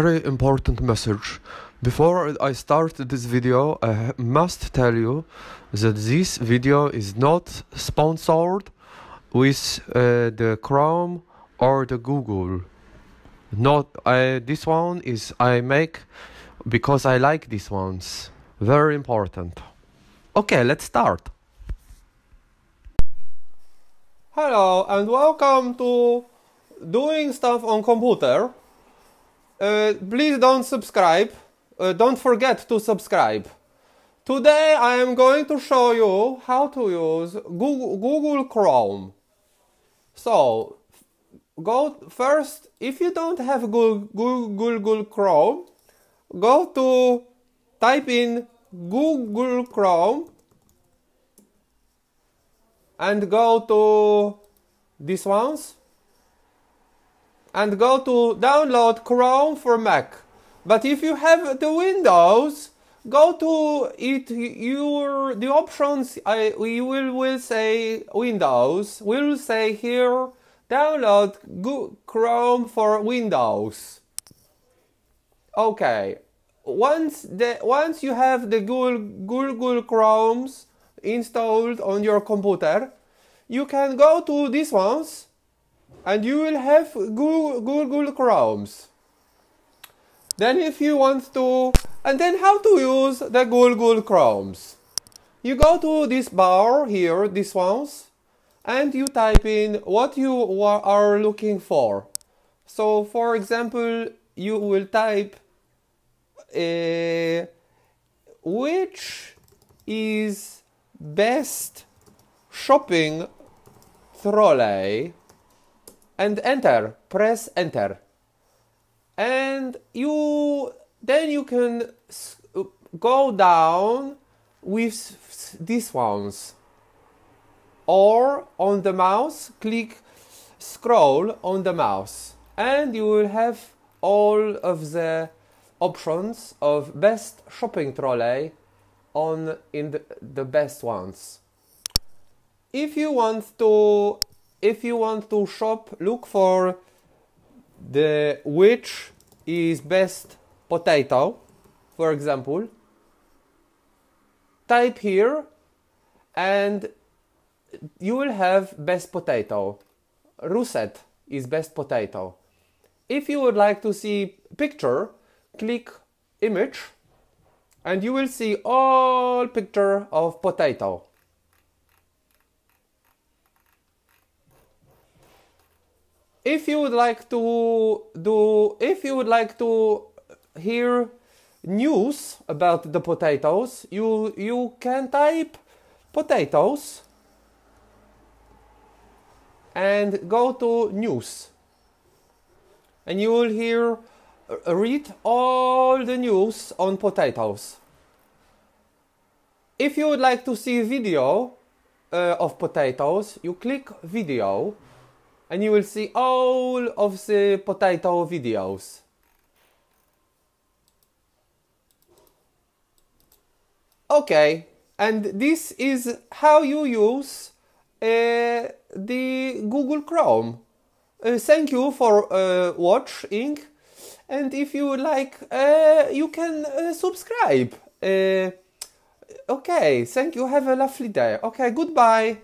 very important message. Before I start this video, I must tell you that this video is not sponsored with the Chrome or the Google. This one is I make because I like these ones. Very important. Okay, let's start. Hello and welcome to Doing Stuff on Computer. Please don't subscribe. Don't forget to subscribe. Today I am going to show you how to use Google Chrome. So, go first, if you don't have Google Chrome, go to type in Google Chrome and go to these ones and go to download Chrome for Mac. But if you have the Windows, go to it. The options we will say Windows. We will say here download Chrome for Windows. Okay. Once you have the Google Chromes installed on your computer, you can go to these ones and you will have Google Chromes. Then if you want to, and then how to use the Google Chromes. You go to this bar here, these ones, and you type in what you are looking for. So for example, you will type which is best shopping trolley, and enter, press enter. And then you can go down with these ones, or on the mouse click scroll on the mouse, and you will have all of the options of best shopping trolley in the best ones. If you want to shop, look for the which is best potato, for example. Type here and you will have best potato. Russet is best potato. If you would like to see picture, click image and you will see all picture of potato. If you would like to hear news about the potatoes, you can type potatoes and go to news, and you will read all the news on potatoes. If you would like to see video of potatoes, you click video and you will see all of the potato videos. Okay, and this is how you use the Google Chrome. Thank you for watching, and if you like, you can subscribe. Okay, thank you, have a lovely day. Okay, goodbye.